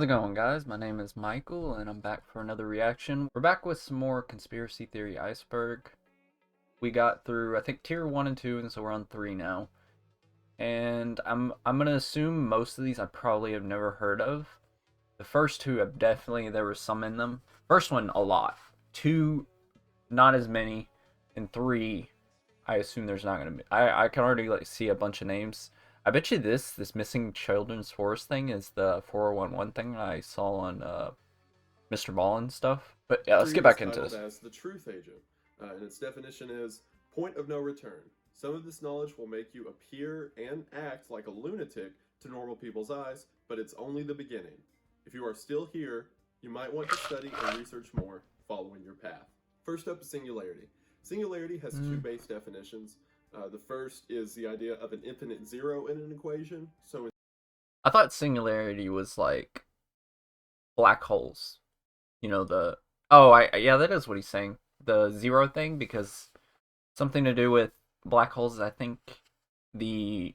How's it going, guys? My name is Michael, and I'm back for another reaction. We're back with some more conspiracy theory Iceberg. We got through, I think, tier 1 and 2, and so we're on 3 now. And I'm gonna assume most of these I probably have never heard of. The first two have definitely, there was some in them. First one, a lot. Two, not as many. And three, I assume there's not gonna be. I can already see a bunch of names. I bet you this missing children's forest thing is the 4011 thing I saw on Mr. Ball and stuff. But yeah, let's Three get is back into titled this. as the truth agent, and its definition is point of no return. Some of this knowledge will make you appear and act like a lunatic to normal people's eyes, but it's only the beginning. If you are still here, you might want to study and research more following your path. First up is singularity. Singularity has two Mm. base definitions. The first is the idea of an infinite zero in an equation. So I thought singularity was like black holes. You know the oh I yeah, that is what he's saying. The zero thing, because something to do with black holes. I think the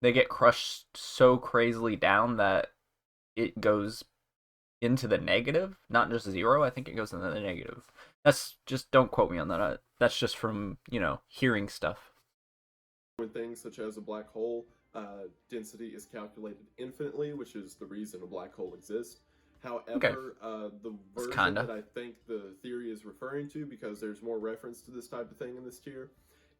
they get crushed so crazily down that it goes into the negative, not just zero. I think it goes into the negative. That's just, don't quote me on that. That's just from, hearing stuff. when things such as a black hole, density is calculated infinitely, which is the reason a black hole exists. Okay, However, the it's version kinda. that I think the theory is referring to, because there's more reference to this type of thing in this tier,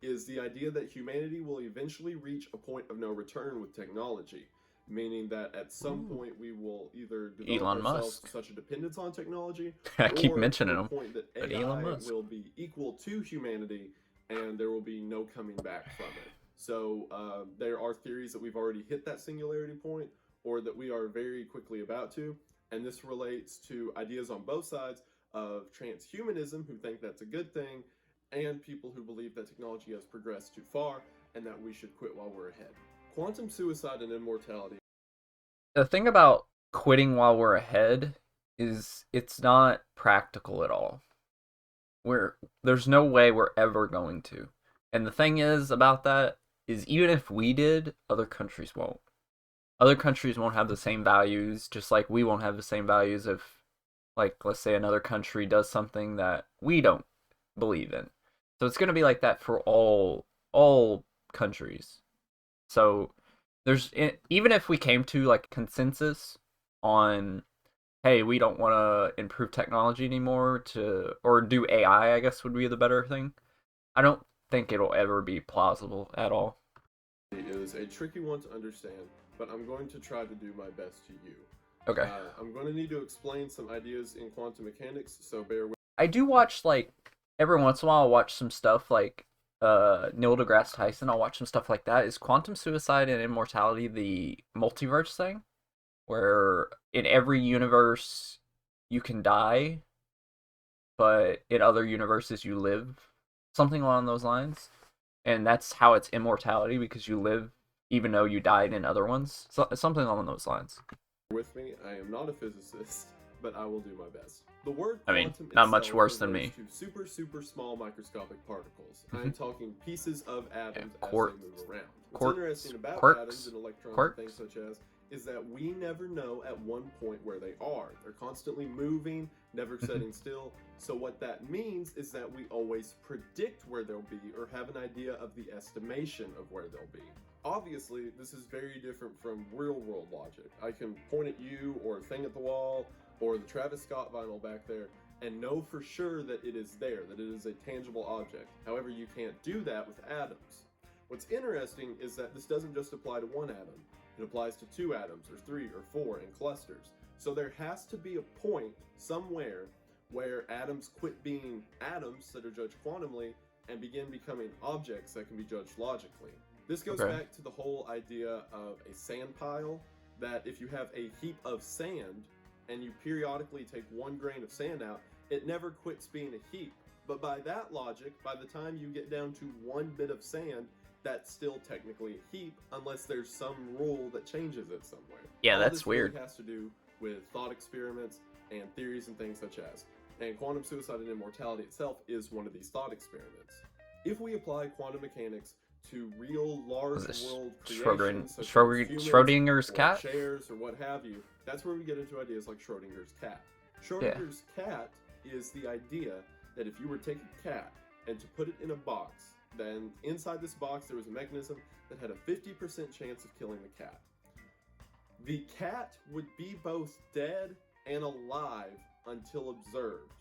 is the idea that humanity will eventually reach a point of no return with technology, meaning that at some Ooh. point we will either develop Elon ourselves to Musk. such a dependence on technology, I keep or to mentioning a him, point that but Elon AI Musk. will be equal to humanity and there will be no coming back from it. So there are theories that we've already hit that singularity point, or that we are very quickly about to. And this relates to ideas on both sides of transhumanism, who think that's a good thing, and people who believe that technology has progressed too far and that we should quit while we're ahead. Quantum suicide and immortality. The thing about quitting while we're ahead is it's not practical at all. There's no way we're ever going to. And the thing is about that is, even if we did, other countries won't. Other countries won't have the same values, just like we won't have the same values if, like, let's say another country does something that we don't believe in. So it's going to be like that for all countries. So even if we came to like consensus on, hey, we don't want to improve technology anymore, to or do AI, I guess would be the better thing. I don't think it'll ever be plausible at all. Is a tricky one to understand, but I'm going to try to do my best to you. Okay. I'm going to need to explain some ideas in quantum mechanics, so bear with. I do watch, like, every once in a while I'll watch some stuff like Neil deGrasse Tyson. I'll watch some stuff like that. Is quantum suicide and immortality the multiverse thing? Where in every universe you can die, but in other universes you live? Something along those lines. And that's how it's immortality, because you live even though you died in other ones. So, something along those lines. With me. I am not a physicist, but I will do my best. The word I mean, quantum not much itself worse than refers me. to super small microscopic particles. I Mm-hmm. am talking pieces of Yeah, atoms as they quarks, move around. What's quarks, interesting about atoms quirks, and electrons and things quirks. such as is that we never know at one point where they are. They're constantly moving, never setting still. So what that means is that we always predict where they'll be, or have an idea of the estimation of where they'll be. Obviously, this is very different from real world logic. I can point at you or a thing at the wall or the Travis Scott vinyl back there and know for sure that it is there, that it is a tangible object. However, you can't do that with atoms. What's interesting is that this doesn't just apply to one atom. It applies to two atoms, or three, or four, in clusters. So there has to be a point somewhere where atoms quit being atoms that are judged quantumly and begin becoming objects that can be judged logically. This goes Okay. back to the whole idea of a sand pile, that if you have a heap of sand and you periodically take 1 grain of sand out, it never quits being a heap. But by that logic, by the time you get down to 1 bit of sand, that's still technically a heap, unless there's some rule that changes it somewhere. Yeah, All that's this weird. really has to do with thought experiments and theories and things such as. And quantum suicide and immortality itself is one of these thought experiments. If we apply quantum mechanics to real large Was it world creations such as humans Schrodinger's or cat? chairs or what have you, that's where we get into ideas like Schrodinger's cat. Yeah. Schrodinger's cat is the idea that if you were to take a cat and to put it in a box, then inside this box there was a mechanism that had a 50% chance of killing the cat. The cat would be both dead and alive until observed.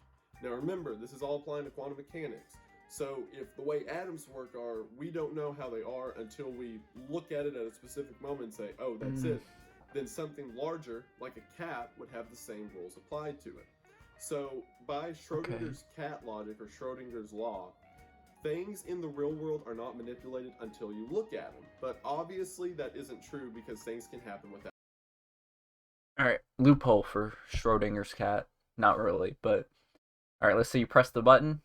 Now remember, this is all applying to quantum mechanics. So if the way atoms work are, we don't know how they are until we look at it at a specific moment and say, oh, that's it, then something larger, like a cat, would have the same rules applied to it. So by Schrodinger's cat logic, or Schrodinger's law, things in the real world are not manipulated until you look at them. But obviously that isn't true because things can happen without. Alright, loophole for Schrodinger's cat. Not really, but... Alright, let's say you press the button,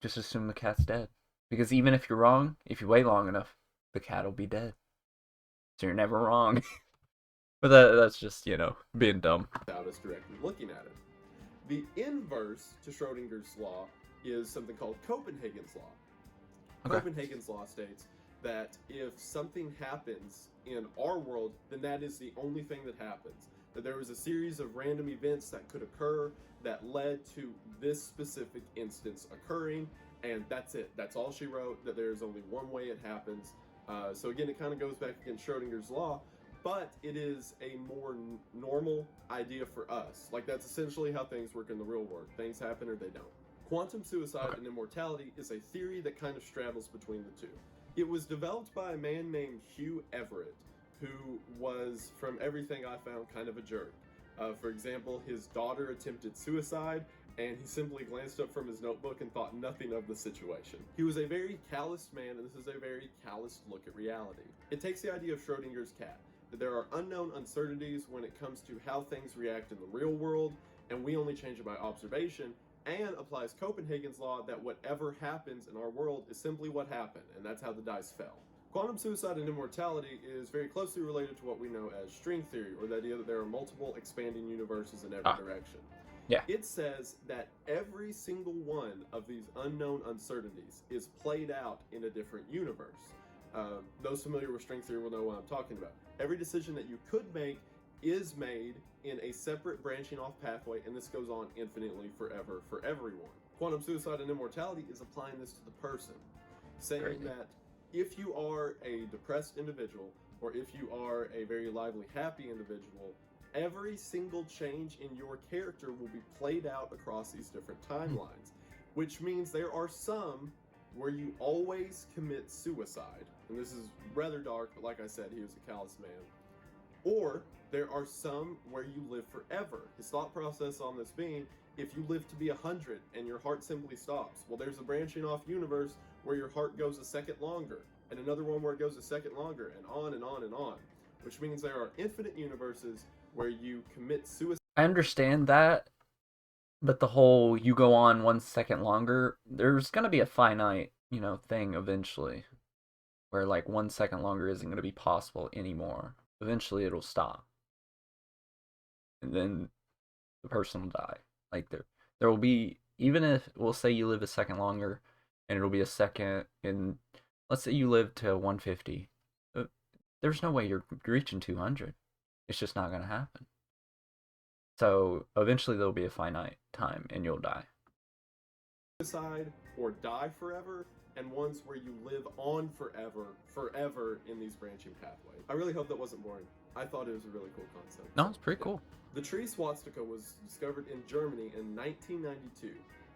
just assume the cat's dead. Because even if you're wrong, if you wait long enough, the cat will be dead. So you're never wrong. But that's just, being dumb. Without us directly looking at it. The inverse to Schrodinger's law is something called Copenhagen's law. Okay. Copenhagen's law states that if something happens in our world, then that is the only thing that happens. That there was a series of random events that could occur that led to this specific instance occurring, and that's it. That's all she wrote, that there's only one way it happens. So again, it kind of goes back against Schrodinger's law, but it is a more normal idea for us. Like, that's essentially how things work in the real world. Things happen or they don't. Quantum suicide and immortality is a theory that kind of straddles between the two. It was developed by a man named Hugh Everett, who was, from everything I found, kind of a jerk. For example, his daughter attempted suicide, and he simply glanced up from his notebook and thought nothing of the situation. He was a very calloused man, and this is a very calloused look at reality. It takes the idea of Schrodinger's cat, that there are unknown uncertainties when it comes to how things react in the real world, and we only change it by observation, and applies Copenhagen's law that whatever happens in our world is simply what happened, and that's how the dice fell. Quantum suicide and immortality is very closely related to what we know as string theory, or the idea that there are multiple expanding universes in every direction. Yeah. It says that every single one of these unknown uncertainties is played out in a different universe. Those familiar with string theory will know what I'm talking about. Every decision that you could make is made in a separate branching off pathway, and this goes on infinitely forever for everyone. Quantum suicide and immortality is applying this to the person, saying that if you are a depressed individual, or if you are a very lively, happy individual, every single change in your character will be played out across these different timelines, which means there are some where you always commit suicide, and this is rather dark, but like I said, he was a callous man, or there are some where you live forever. His thought process on this being, if you live to be 100 and your heart simply stops, well, there's a branching off universe where your heart goes a second longer, and another one where it goes a second longer, and on and on and on, which means there are infinite universes where you commit suicide. I understand that, but the whole you go on 1 second longer, there's gonna be a finite, thing eventually, where like 1 second longer isn't gonna be possible anymore. Eventually it'll stop. And then the person will die. Like there will be, even if we'll say you live a second longer and it'll be a second, and let's say you live to 150. There's no way you're reaching 200. It's just not going to happen. So eventually there'll be a finite time and you'll die. Suicide or die forever, and ones where you live on forever in these branching pathways. I really hope that wasn't boring. I thought it was a really cool concept. No, it's pretty cool. The tree swastika was discovered in Germany in 1992,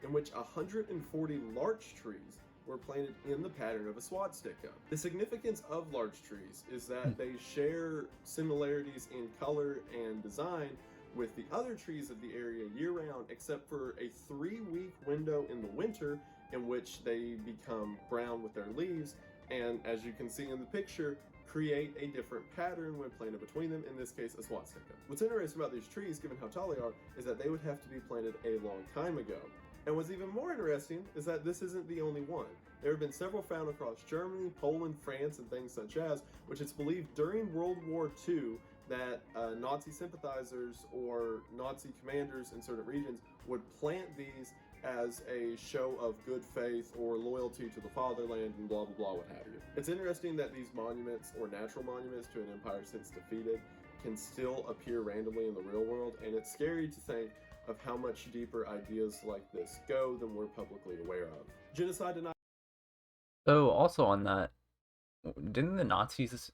in which 140 larch trees were planted in the pattern of a swastika. The significance of larch trees is that they share similarities in color and design with the other trees of the area year-round, except for a 3-week window in the winter in which they become brown with their leaves, and as you can see in the picture, create a different pattern when planted between them, in this case a swastika. What's interesting about these trees, given how tall they are, is that they would have to be planted a long time ago. And what's even more interesting is that this isn't the only one. There have been several found across Germany, Poland, France, and things such as, which it's believed during World War II that Nazi sympathizers or Nazi commanders in certain regions would plant these as a show of good faith or loyalty to the fatherland and blah blah blah, what have you. It's interesting that these monuments, or natural monuments to an empire since defeated, can still appear randomly in the real world, and it's scary to think of how much deeper ideas like this go than we're publicly aware of. Genocide denied. So also on that, didn't the Nazis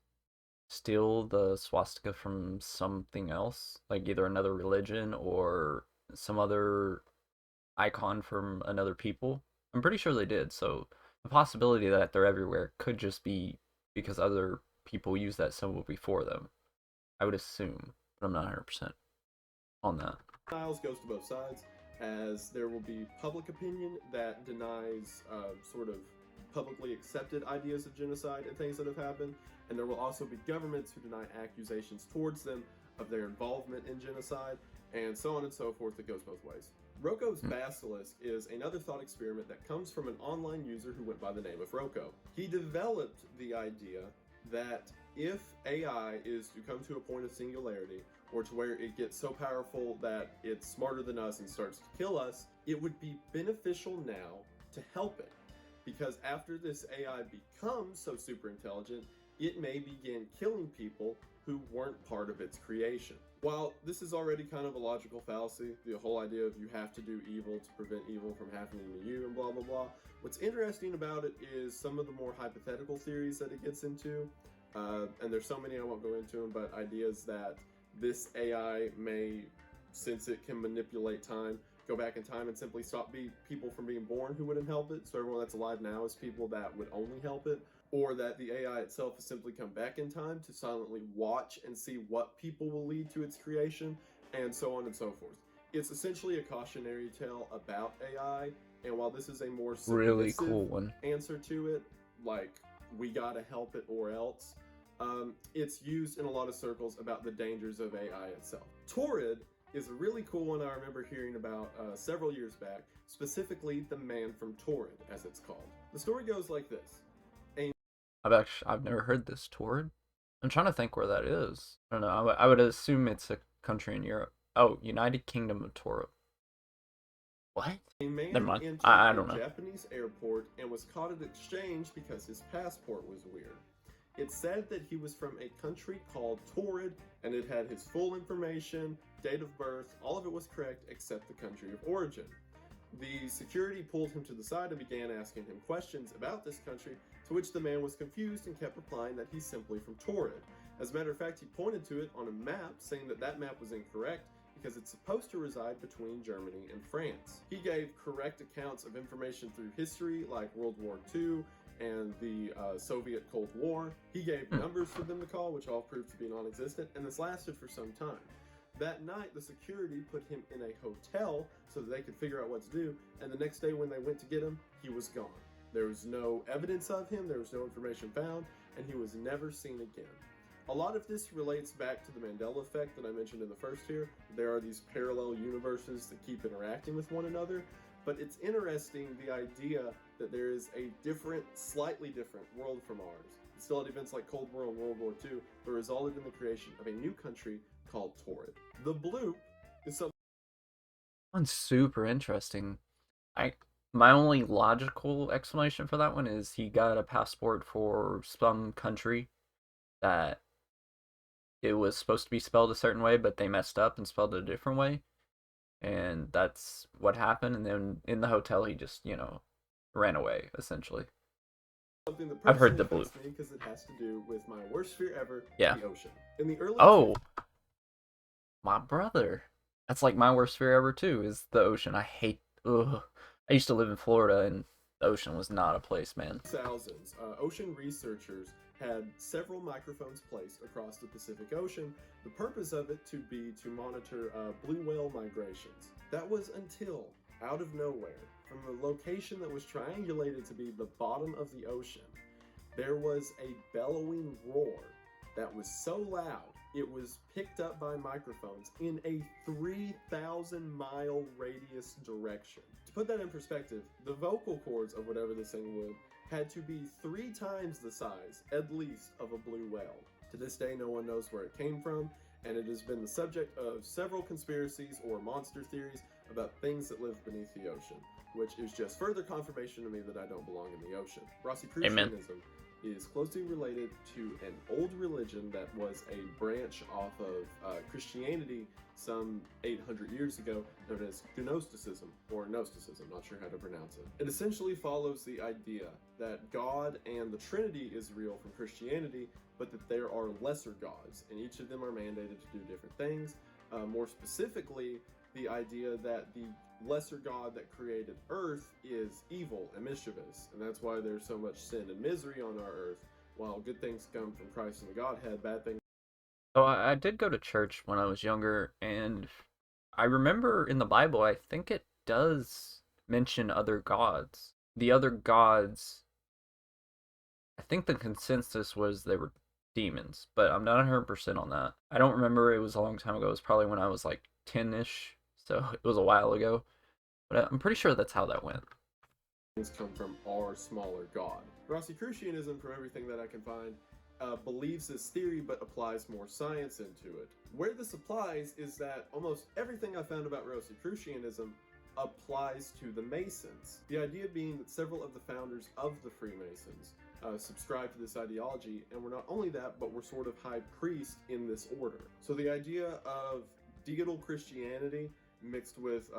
steal the swastika from something else, like either another religion or some other icon from another people? I'm pretty sure they did. So the possibility that they're everywhere could just be because other people used that symbol before them. I would assume, but I'm not 100% on that. Denials goes to both sides, as there will be public opinion that denies sort of publicly accepted ideas of genocide and things that have happened, and there will also be governments who deny accusations towards them of their involvement in genocide, and so on and so forth. It goes both ways. Roko's Basilisk is another thought experiment that comes from an online user who went by the name of Roko. He developed the idea that if AI is to come to a point of singularity, or to where it gets so powerful that it's smarter than us and starts to kill us, it would be beneficial now to help it. Because after this AI becomes so super intelligent, it may begin killing people who weren't part of its creation. While this is already kind of a logical fallacy, the whole idea of you have to do evil to prevent evil from happening to you and blah blah blah, what's interesting about it is some of the more hypothetical theories that it gets into, and there's so many I won't go into them, but ideas that this AI may, since it can manipulate time, go back in time and simply stop people from being born who wouldn't help it, so everyone that's alive now is people that would only help it, or that the AI itself has simply come back in time to silently watch and see what people will lead to its creation, and so on and so forth. It's essentially a cautionary tale about AI, and while this is a more really cool one answer to it, like we gotta help it or else, it's used in a lot of circles about the dangers of AI itself. Torrid is a really cool one I remember hearing about several years back, specifically the Man from Torrid, as it's called. The story goes like this. I've never heard this. Torrid? I'm trying to think where that is. I don't know. I would assume it's a country in Europe. Oh, United Kingdom of Torrid. What? A man Never mind. entered I don't a know. Japanese airport and was caught at exchange because his passport was weird. It said that he was from a country called Torrid, and it had his full information, date of birth, all of it was correct except the country of origin. The security pulled him to the side and began asking him questions about this country, to which the man was confused and kept replying that he's simply from Torrid. As a matter of fact, he pointed to it on a map, saying that that map was incorrect because it's supposed to reside between Germany and France. He gave correct accounts of information through history, like World War II and the Soviet Cold War. He gave numbers for them to call, which all proved to be non-existent, and this lasted for some time. That night, the security put him in a hotel so that they could figure out what to do, and the next day when they went to get him, he was gone. There was no evidence of him, there was no information found, and he was never seen again. A lot of this relates back to the Mandela effect that I mentioned in the first here. There are these parallel universes that keep interacting with one another, but it's interesting the idea that there is a different, slightly different world from ours. It still had events like Cold War and World War II, but resulted in the creation of a new country called Torrid. The bloop is something. One's super interesting. My only logical explanation for that one is he got a passport for some country that it was supposed to be spelled a certain way, but they messed up and spelled it a different way. And that's what happened. And then in the hotel, he just, ran away, essentially. Something that I've heard the personally blue. affects me because it has to do with my worst fear ever, Yeah. the ocean. In the early Oh, my brother. That's like my worst fear ever, too, is the ocean. Ugh. I used to live in Florida, and the ocean was not a place, man. 2000s, ocean researchers had several microphones placed across the Pacific Ocean, the purpose of it to be to monitor blue whale migrations. That was until, out of nowhere, from the location that was triangulated to be the bottom of the ocean, there was a bellowing roar that was so loud it was picked up by microphones in a 3,000-mile radius direction. To put that in perspective, the vocal cords of whatever this thing would had to be 3 times the size, at least, of a blue whale. To this day, no one knows where it came from, and it has been the subject of several conspiracies or monster theories about things that live beneath the ocean, which is just further confirmation to me that I don't belong in the ocean. Amen. Rosicrucianism is closely related to an old religion that was a branch off of Christianity some 800 years ago, known as Gnosticism, or Gnosticism, not sure how to pronounce it. It essentially follows the idea that God and the Trinity is real from Christianity, but that there are lesser gods, and each of them are mandated to do different things. More specifically, the idea that the lesser god that created Earth is evil and mischievous, and that's why there's so much sin and misery on our Earth. While good things come from Christ and the Godhead, bad things. So I did go to church when I was younger, and I remember in the Bible, I think it does mention other gods. The other gods, I think the consensus was they were demons, but I'm not 100% on that. I don't remember, it was a long time ago. It was probably when I was like 10-ish, so it was a while ago. But I'm pretty sure that's how that went. Things come from our smaller god. Rosicrucianism, from everything that I can find, believes this theory but applies more science into it. Where this applies is that almost everything I found about Rosicrucianism applies to the Masons. The idea being that several of the founders of the Freemasons subscribe to this ideology, and were not only that, but were sort of high priest in this order. So the idea of deidal Christianity mixed with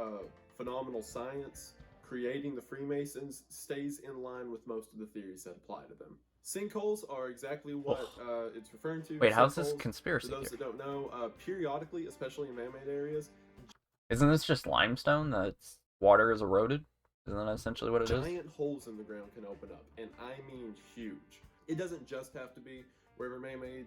phenomenal science creating the Freemasons stays in line with most of the theories that apply to them. Sinkholes are exactly what it's referring to. Wait, how's this Sinkholes, conspiracy for those theory? that don't know, periodically, especially in man-made areas, Isn't this just limestone that's water is eroded? Isn't that essentially what it is? giant holes in the ground can open up, and I mean huge. It doesn't just have to be wherever man-made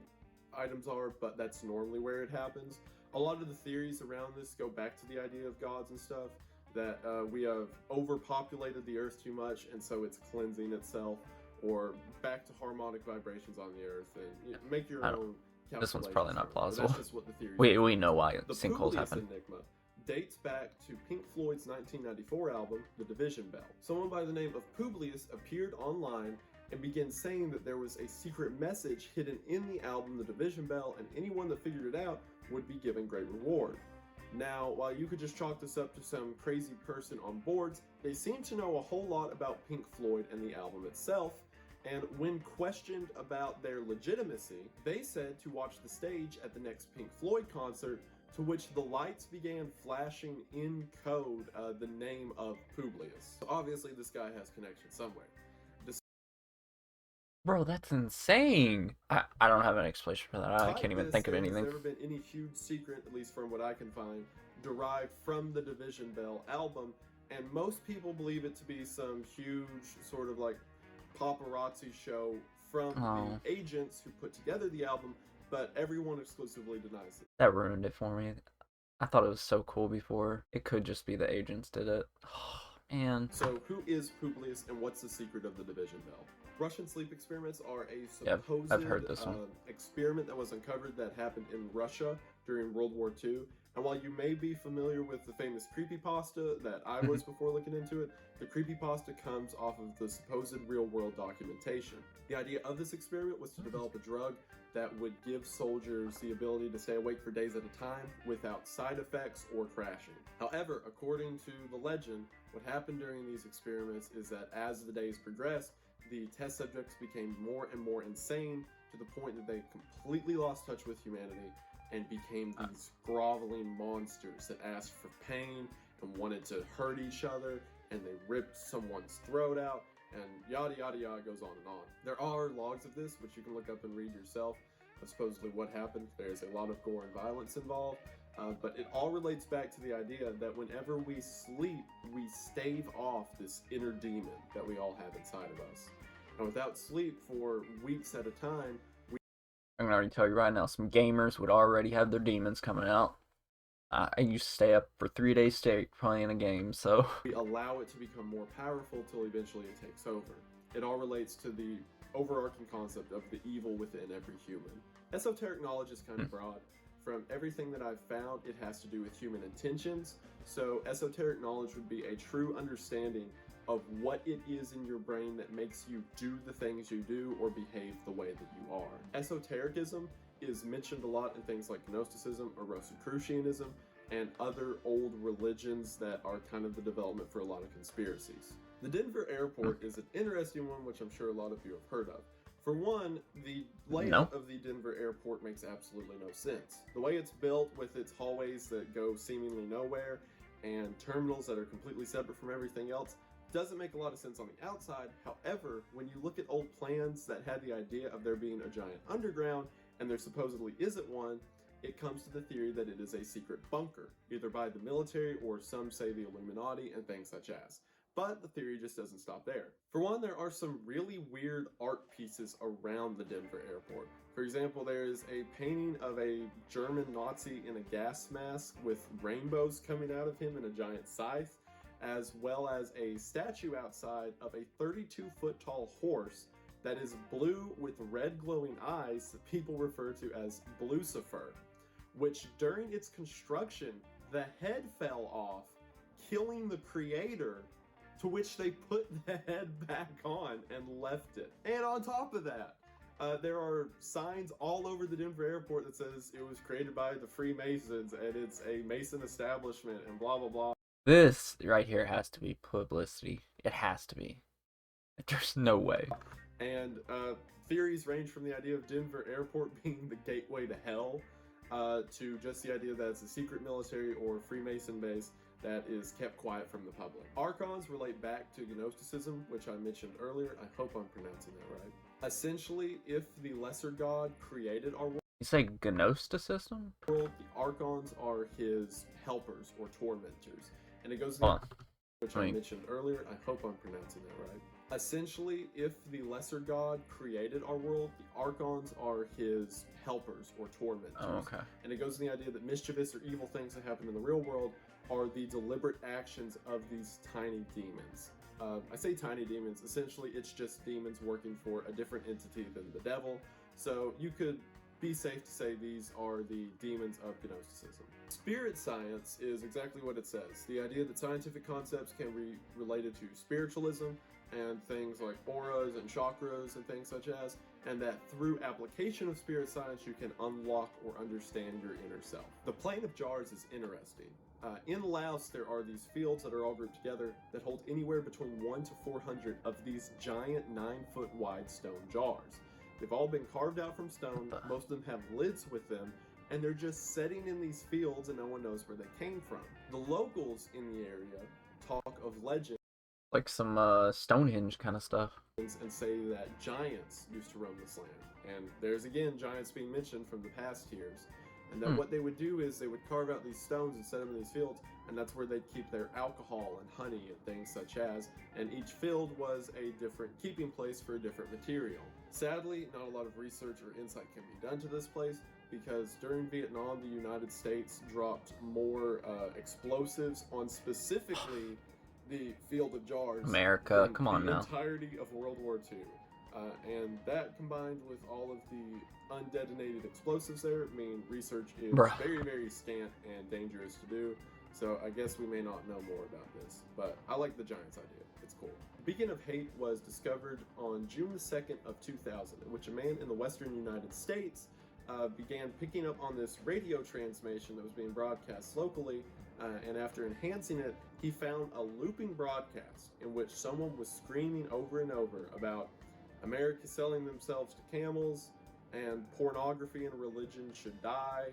items are, but that's normally where it happens. A lot of the theories around this go back to the idea of gods and stuff, that we have overpopulated the earth too much, and so it's cleansing itself, or back to harmonic vibrations on the earth, and make your own calculations. This one's probably not plausible. That's just what the theory We know why the sinkholes Publius happen. Enigma dates back to Pink Floyd's 1994 album, The Division Bell. Someone by the name of Publius appeared online and began saying that there was a secret message hidden in the album The Division Bell, and anyone that figured it out would be given great reward. Now, while you could just chalk this up to some crazy person on boards, they seem to know a whole lot about Pink Floyd and the album itself, and when questioned about their legitimacy, they said to watch the stage at the next Pink Floyd concert, to which the lights began flashing in code the name of Publius. So obviously this guy has connection somewhere. Bro, that's insane. I don't have an explanation for that. I can't even think of There's anything. never been any huge secret, at least from what I can find, derived from the Division Bell album, and most people believe it to be some huge sort of like paparazzi show from the agents who put together the album, but everyone exclusively denies it. That ruined it for me. I thought it was so cool before. It could just be the agents did it. Oh, man. So who is Publius, and what's the secret of the Division Bell? Russian sleep experiments are a supposed I've heard this one. Experiment that was uncovered that happened in Russia during World War II. And while you may be familiar with the famous creepypasta that I was before looking into it, the creepypasta comes off of the supposed real-world documentation. The idea of this experiment was to develop a drug that would give soldiers the ability to stay awake for days at a time without side effects or crashing. However, according to the legend, what happened during these experiments is that as the days progressed, the test subjects became more and more insane to the point that they completely lost touch with humanity and became these groveling monsters that asked for pain and wanted to hurt each other, and they ripped someone's throat out, and yada yada yada goes on and on. There are logs of this, which you can look up and read yourself, of supposedly what happened. There's a lot of gore and violence involved, but it all relates back to the idea that whenever we sleep, we stave off this inner demon that we all have inside of us. And without sleep for weeks at a time, I'm gonna already tell you right now, some gamers would already have their demons coming out. I used to stay up for 3 days straight playing a game, so we allow it to become more powerful till eventually it takes over. It all relates to the overarching concept of the evil within every human. Esoteric knowledge is kind of broad. From everything that I've found, it has to do with human intentions. So esoteric knowledge would be a true understanding of what it is in your brain that makes you do the things you do or behave the way that you are. Esotericism is mentioned a lot in things like Gnosticism or Rosicrucianism and other old religions that are kind of the development for a lot of conspiracies. The Denver airport is an interesting one, which I'm sure a lot of you have heard of. For one, the No. layout of the Denver airport makes absolutely no sense. The way it's built with its hallways that go seemingly nowhere and terminals that are completely separate from everything else doesn't make a lot of sense on the outside. However, when you look at old plans that had the idea of there being a giant underground, and there supposedly isn't one, it comes to the theory that it is a secret bunker, either by the military or some say the Illuminati and things such as. But the theory just doesn't stop there. For one, there are some really weird art pieces around the Denver airport. For example, there is a painting of a German Nazi in a gas mask with rainbows coming out of him and a giant scythe, as well as a statue outside of a 32-foot tall horse that is blue with red glowing eyes that people refer to as Blucifer, which during its construction, the head fell off, killing the creator, to which they put the head back on and left it. And on top of that, there are signs all over the Denver airport that says it was created by the Freemasons and it's a Mason establishment and blah, blah, blah. This right here has to be publicity. It has to be. There's no way. And theories range from the idea of Denver airport being the gateway to hell to just the idea that it's a secret military or Freemason base that is kept quiet from the public. Archons relate back to Gnosticism, which I mentioned earlier. I hope I'm pronouncing that right. Essentially, if the lesser god created our world, You say Gnosticism? the Archons are his helpers or tormentors. And it goes Hold on. which I mentioned earlier. I hope I'm pronouncing that right. Essentially, if the lesser god created our world, the Archons are his helpers or tormentors. Oh, okay. And it goes in the idea that mischievous or evil things that happen in the real world are the deliberate actions of these tiny demons. I say tiny demons, essentially it's just demons working for a different entity than the devil. So you could be safe to say these are the demons of Gnosticism. Spirit science is exactly what it says. The idea that scientific concepts can be related to spiritualism and things like auras and chakras and things such as, and that through application of spirit science you can unlock or understand your inner self. The plane of jars is interesting. In Laos, there are these fields that are all grouped together that hold anywhere between 1 to 400 of these giant 9-foot wide stone jars. They've all been carved out from stone, most of them have lids with them, and they're just sitting in these fields and no one knows where they came from. The locals in the area talk of legends Like some Stonehenge kind of stuff. and say that giants used to roam this land. And there's again giants being mentioned from the past years. And that what they would do is they would carve out these stones and set them in these fields, and that's where they'd keep their alcohol and honey and things such as, and each field was a different keeping place for a different material. Sadly, not a lot of research or insight can be done to this place, because during Vietnam, the United States dropped more explosives on specifically the field of jars. America, come on the now. entirety of World War II. And that combined with all of the undetonated explosives there mean research is very, very scant and dangerous to do. So I guess we may not know more about this, but I like the Giants idea. It's cool. The Beacon of Hate was discovered on June the 2nd of 2000, in which a man in the western United States began picking up on this radio transmission that was being broadcast locally, and after enhancing it, he found a looping broadcast in which someone was screaming over and over about America selling themselves to camels, and pornography and religion should die,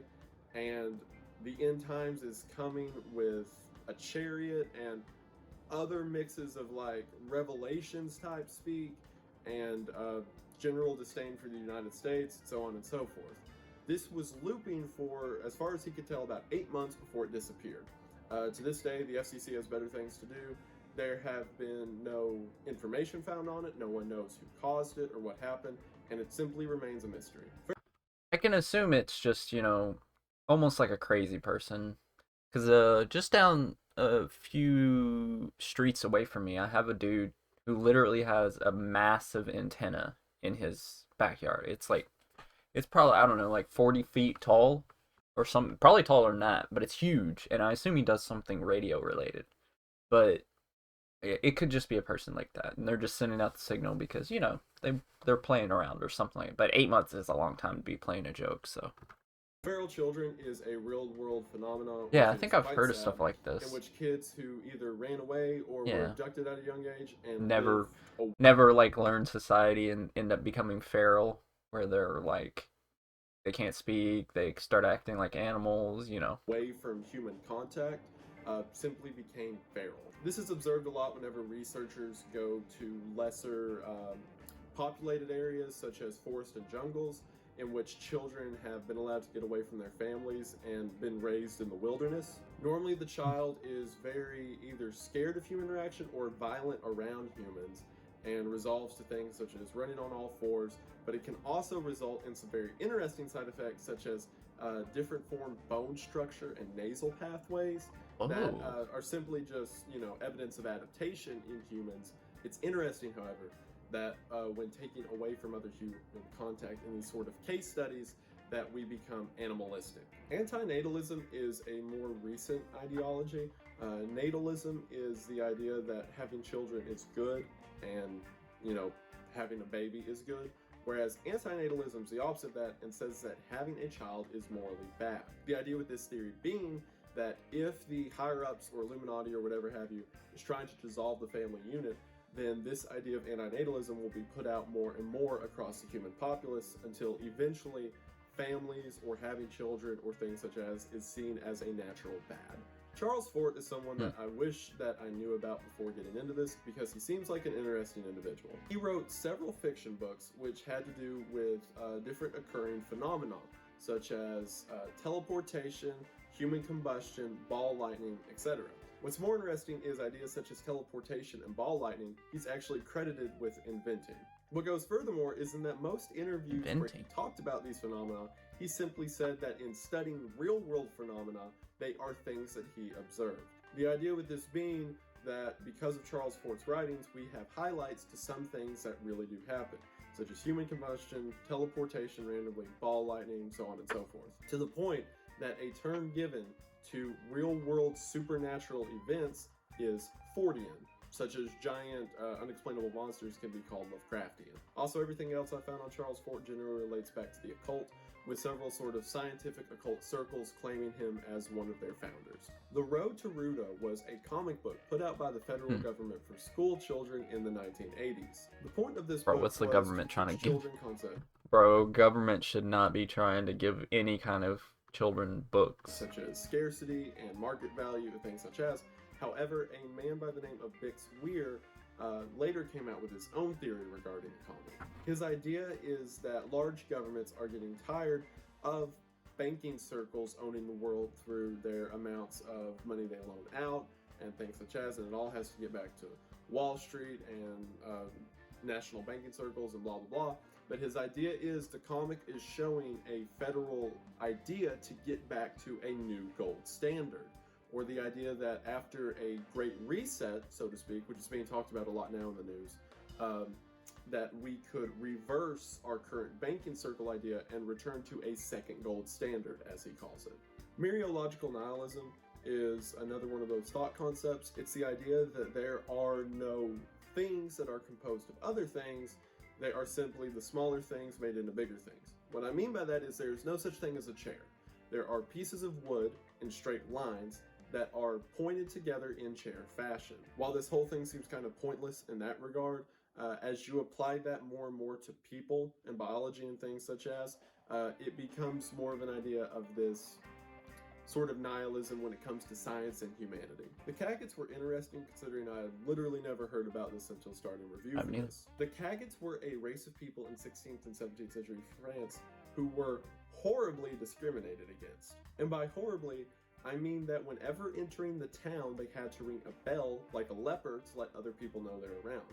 and the end times is coming with a chariot, and other mixes of like Revelations type speak, and general disdain for the United States, so on and so forth. This was looping for, as far as he could tell, about 8 months before it disappeared. To this day, the FCC has better things to do. There have been no information found on it, no one knows who caused it or what happened, and it simply remains a mystery. I can assume it's just, you know, almost like a crazy person. Because just down a few streets away from me, I have a dude who literally has a massive antenna in his backyard. It's like, it's probably, I don't know, like 40 feet tall or something, probably taller than that, but it's huge. And I assume he does something radio related. But It could just be a person like that, and they're just sending out the signal because they're playing around or something like that. But 8 months is a long time to be playing a joke. So Feral children is a real world phenomenon, yeah, which I is think I've quite heard of sad, stuff like in this. which kids who either ran away or were Yeah, abducted at a young age and live never never like learn society and end up becoming feral, where they're like they can't speak, they start acting like animals. away from human contact, simply became feral. This is observed a lot whenever researchers go to lesser populated areas such as forest and jungles, in which children have been allowed to get away from their families and been raised in the wilderness. Normally, the child is very either scared of human interaction or violent around humans and resolves to things such as running on all fours, but it can also result in some very interesting side effects such as different form bone structure and nasal pathways that Oh, are simply just evidence of adaptation in humans. It's interesting, however, that when taking away from other human contact in these sort of case studies, that we become animalistic. Antinatalism is a more recent ideology. Natalism is the idea that having children is good and having a baby is good. Whereas antinatalism is the opposite of that and says that having a child is morally bad. The idea with this theory being that if the higher ups or Illuminati or whatever have you is trying to dissolve the family unit, then this idea of antinatalism will be put out more and more across the human populace until eventually families or having children or things such as is seen as a natural bad. Charles Fort is someone that I wish that I knew about before getting into this because he seems like an interesting individual. He wrote several fiction books which had to do with different occurring phenomena such as teleportation, human combustion, ball lightning, etc. What's more interesting is ideas such as teleportation and ball lightning he's actually credited with inventing. What goes furthermore is in that most interviews where he talked about these phenomena, he simply said that in studying real world phenomena, they are things that he observed. The idea with this being that because of Charles Fort's writings, we have highlights to some things that really do happen, such as human combustion, teleportation randomly, ball lightning, so on and so forth. To the point that a term given to real world supernatural events is Fortean, such as giant unexplainable monsters can be called Lovecraftian. Also, everything else I found on Charles Fort generally relates back to the occult, with several sort of scientific occult circles claiming him as one of their founders. The Road to Ruda was a comic book put out by the federal government for school children in the 1980s. The point of this bro, book what's the was government to trying to teach give? children concept Bro, government should not be trying to give any kind of children books. such as scarcity and market value and things such as. However, a man by the name of Bix Weir later came out with his own theory regarding the comic. His idea is that large governments are getting tired of banking circles owning the world through their amounts of money they loan out and things such as, and it all has to get back to Wall Street and national banking circles and blah blah blah. But his idea is the comic is showing a federal idea to get back to a new gold standard, or the idea that after a great reset, so to speak, which is being talked about a lot now in the news, that we could reverse our current banking circle idea and return to a second gold standard, as he calls it. Mereological nihilism is another one of those thought concepts. It's the idea that there are no things that are composed of other things. They are simply the smaller things made into bigger things. What I mean by that is there's no such thing as a chair. There are pieces of wood in straight lines that are pointed together in chair fashion. While this whole thing seems kind of pointless in that regard, as you apply that more and more to people and biology and things such as, it becomes more of an idea of this sort of nihilism when it comes to science and humanity. The Cagots were interesting considering I had literally never heard about this until starting review for this. The Cagots were a race of people in 16th and 17th century France who were horribly discriminated against. And by horribly, I mean that whenever entering the town, they had to ring a bell like a leper to let other people know they're around.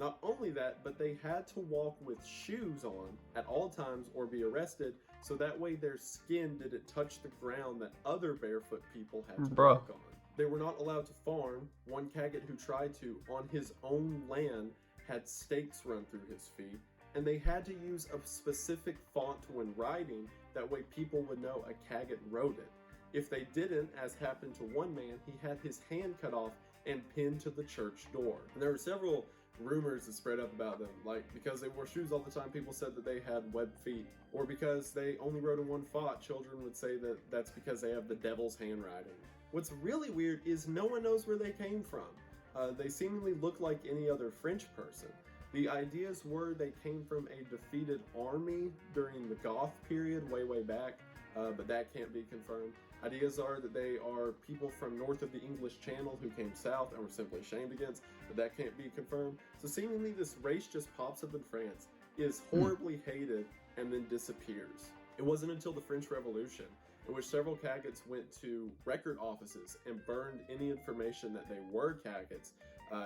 Not only that, but they had to walk with shoes on at all times or be arrested, so that way their skin didn't touch the ground that other barefoot people had to walk on. They were not allowed to farm. One Cagot who tried to, on his own land, had stakes run through his feet, and they had to use a specific font when writing, that way people would know a Cagot wrote it. If they didn't, as happened to one man, he had his hand cut off and pinned to the church door. And there were several rumors that spread up about them, like because they wore shoes all the time, people said that they had webbed feet, or because they only wrote in one font, children would say that that's because they have the devil's handwriting. What's really weird is no one knows where they came from. They seemingly look like any other French person. The ideas were they came from a defeated army during the Goth period way back, but that can't be confirmed. Ideas are that they are people from north of the English Channel who came south and were simply shamed against, but that can't be confirmed. So seemingly this race just pops up in France, is horribly hated, and then disappears. It wasn't until the French Revolution, in which several Cagots went to record offices and burned any information that they were Cagots,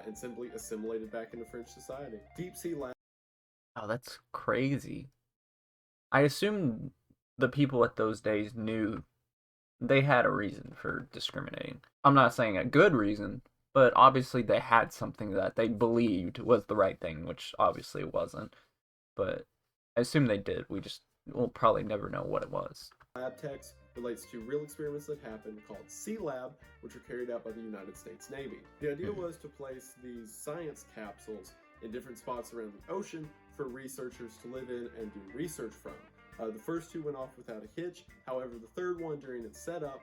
and simply assimilated back into French society. Deep Sea Lab. Oh, that's crazy. I assume the people at those days knew they had a reason for discriminating. I'm not saying a good reason, but obviously they had something that they believed was the right thing, which obviously it wasn't. But I assume they did. We'll probably never know what it was. Lab text relates to real experiments that happened called Sea Lab, which were carried out by the United States Navy. The idea was to place these science capsules in different spots around the ocean for researchers to live in and do research from. The first two went off without a hitch. However, the third one, during its setup,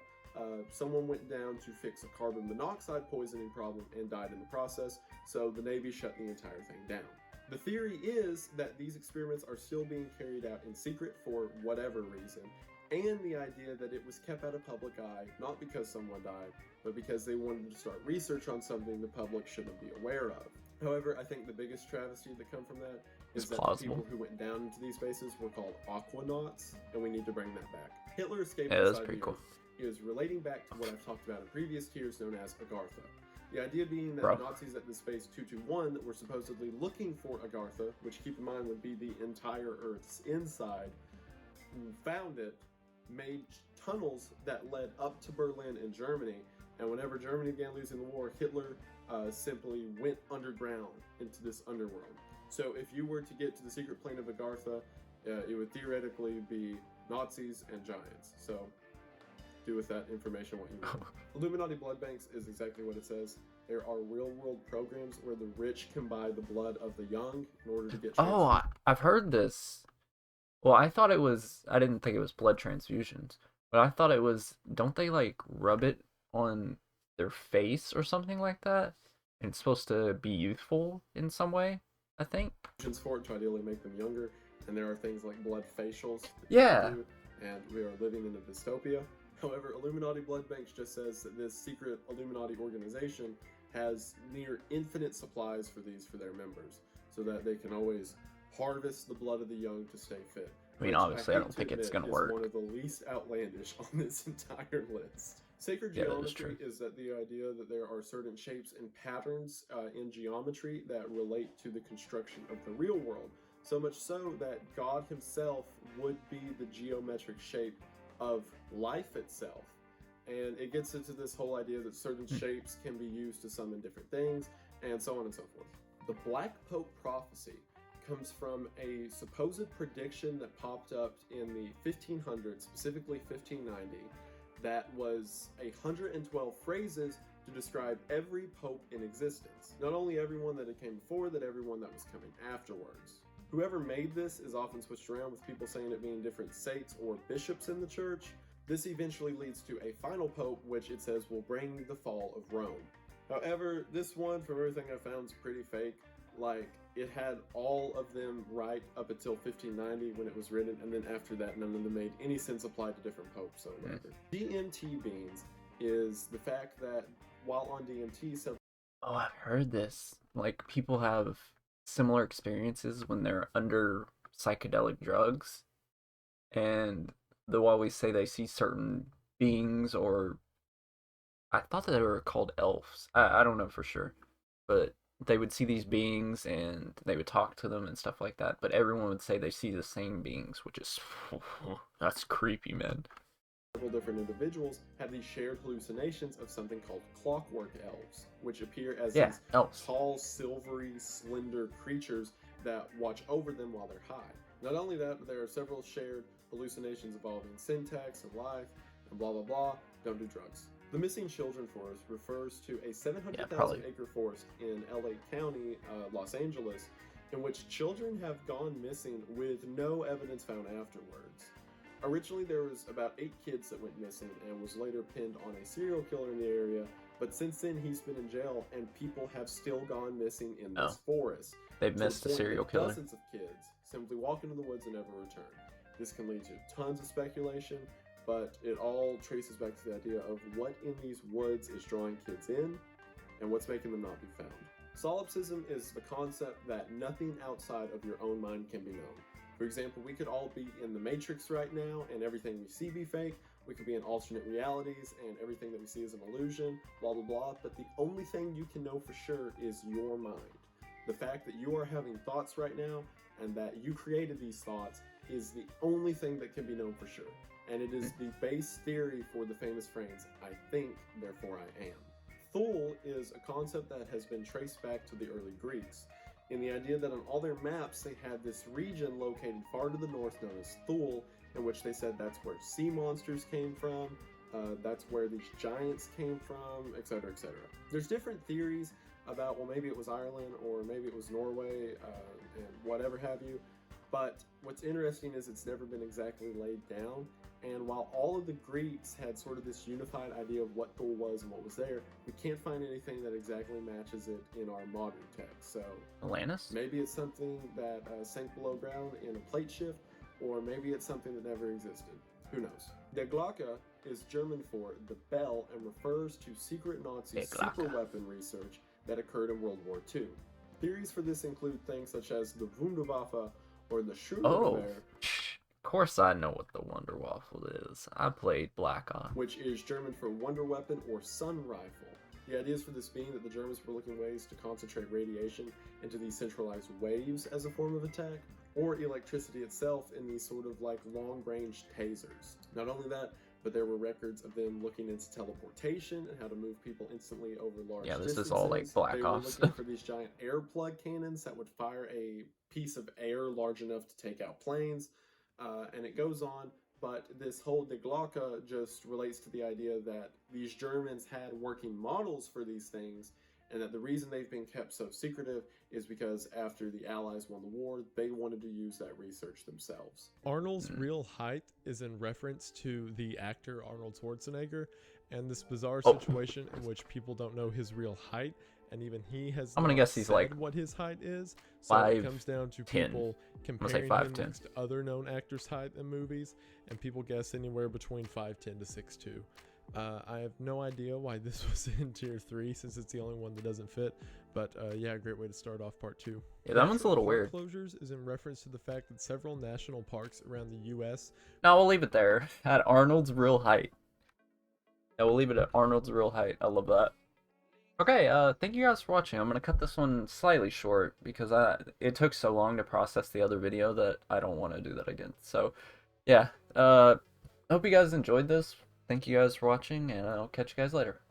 someone went down to fix a carbon monoxide poisoning problem and died in the process, so the Navy shut the entire thing down. The theory is that these experiments are still being carried out in secret for whatever reason, and the idea that it was kept out of public eye, not because someone died, but because they wanted to start research on something the public shouldn't be aware of. However, I think the biggest travesty that come from that is that the people who went down into these spaces were called aquanauts, and we need to bring that back. Hitler escaped that's pretty cool. He was relating back to what I've talked about in previous tiers, known as Agartha. The idea being that the Nazis at the space 221 were supposedly looking for Agartha, which, keep in mind, would be the entire Earth's inside, found it, made tunnels that led up to Berlin and Germany, and whenever Germany began losing the war, Hitler simply went underground into this underworld. So if you were to get to the secret plane of Agartha, it would theoretically be Nazis and giants. So do with that information what you want. Illuminati blood banks is exactly what it says. There are real-world programs where the rich can buy the blood of the young in order to get transfusions. Oh, I've heard this. Well, I didn't think it was blood transfusions, but I thought it was, don't they like rub it on their face or something like that? And it's supposed to be youthful in some way, I think. For it to ideally make them younger, and there are things like blood facials that Yeah. do, and we are living in a dystopia. However, Illuminati Blood Banks just says that this secret Illuminati organization has near infinite supplies for these for their members, so that they can always harvest the blood of the young to stay fit. I mean, obviously, I don't think it's going to work. One of the least outlandish on this entire list. Sacred geometry is that the idea that there are certain shapes and patterns in geometry that relate to the construction of the real world. So much so that God himself would be the geometric shape of life itself. And it gets into this whole idea that certain shapes can be used to summon different things, and so on and so forth. The Black Pope prophecy comes from a supposed prediction that popped up in the 1500s, specifically 1590, that was 112 phrases to describe every pope in existence. Not only everyone that had came before, that everyone that was coming afterwards. Whoever made this is often switched around, with people saying it being different saints or bishops in the church. This eventually leads to a final pope, which it says will bring the fall of Rome. However, this one, from everything I found, is pretty fake. Like, it had all of them right up until 1590 when it was written, and then after that, none of them made any sense applied to different popes or whatever. DMT beans is the fact that while on DMT, Oh, I've heard this. Like, people have similar experiences when they're under psychedelic drugs, and they'll always say they see certain beings, or I thought that they were called elves. I don't know for sure, but they would see these beings and they would talk to them and stuff like that, but everyone would say they see the same beings, which is that's creepy, man. several different individuals have these shared hallucinations of something called clockwork elves, which appear as these elves. tall, silvery, slender creatures that watch over them while they're high. Not only that, but there are several shared hallucinations involving syntax and life and blah blah blah. don't do drugs. The Missing Children Forest refers to a Yeah, 700,000 probably. acre forest in LA County, Los Angeles, in which children have gone missing with no evidence found afterwards. Originally, there was about 8 kids that went missing and was later pinned on a serial killer in the area, but since then he's been in jail and people have still gone missing in this forest. They've To the missed a point serial that killer. Dozens of kids simply walk into the woods and never return. This can lead to tons of speculation, but it all traces back to the idea of what in these woods is drawing kids in and what's making them not be found. Solipsism is the concept that nothing outside of your own mind can be known. For example, we could all be in the Matrix right now and everything we see be fake. We could be in alternate realities and everything that we see is an illusion, blah blah blah, but the only thing you can know for sure is your mind. The fact that you are having thoughts right now and that you created these thoughts is the only thing that can be known for sure. And it is the base theory for the famous phrase, I think, therefore I am. Thule is a concept that has been traced back to the early Greeks, in the idea that on all their maps they had this region located far to the north known as Thule, in which they said that's where sea monsters came from, that's where these giants came from, etc., etc. There's different theories about, well, maybe it was Ireland or maybe it was Norway and whatever have you, but what's interesting is it's never been exactly laid down. And while all of the Greeks had sort of this unified idea of what Thule was and what was there, we can't find anything that exactly matches it in our modern text. So Atlantis? maybe it's something that sank below ground in a plate shift, or maybe it's something that never existed. Who knows? Der Glocke is German for the bell and refers to secret Nazi superweapon research that occurred in World War II. Theories for this include things such as the Wunderwaffe or the Schrödinger, Of course I know what the Wonder Waffle is. I played Black Ops. which is German for wonder weapon or sun rifle. The ideas for this being that the Germans were looking ways to concentrate radiation into these centralized waves as a form of attack, or electricity itself in these sort of like long-range tasers. Not only that, but there were records of them looking into teleportation and how to move people instantly over large distances. Yeah, this is all like Black They were Ops. looking for these giant air plug cannons that would fire a piece of air large enough to take out planes. And it goes on, but this whole Die Glocke just relates to the idea that these Germans had working models for these things, and that the reason they've been kept so secretive is because after the Allies won the war, they wanted to use that research themselves. Arnold's real height is in reference to the actor Arnold Schwarzenegger, and this bizarre situation in which people don't know his real height, and even he has I'm gonna not guess he's said like what his height is. So it comes down to 5'10". people comparing him 5'10". next to other known actors' height in movies, and people guess anywhere between 5'10" to 6'2". I have no idea why this was in tier 3 since it's the only one that doesn't fit, but yeah, great way to start off part 2. Yeah, that one's a little Park weird. Closures is in reference to the fact that several national parks around the U.S. No, we'll leave it there. At Arnold's real height. Yeah, we'll leave it at Arnold's real height. I love that. Okay, thank you guys for watching. I'm gonna cut this one slightly short because it took so long to process the other video that I don't want to do that again. So, yeah, I hope you guys enjoyed this. Thank you guys for watching, and I'll catch you guys later.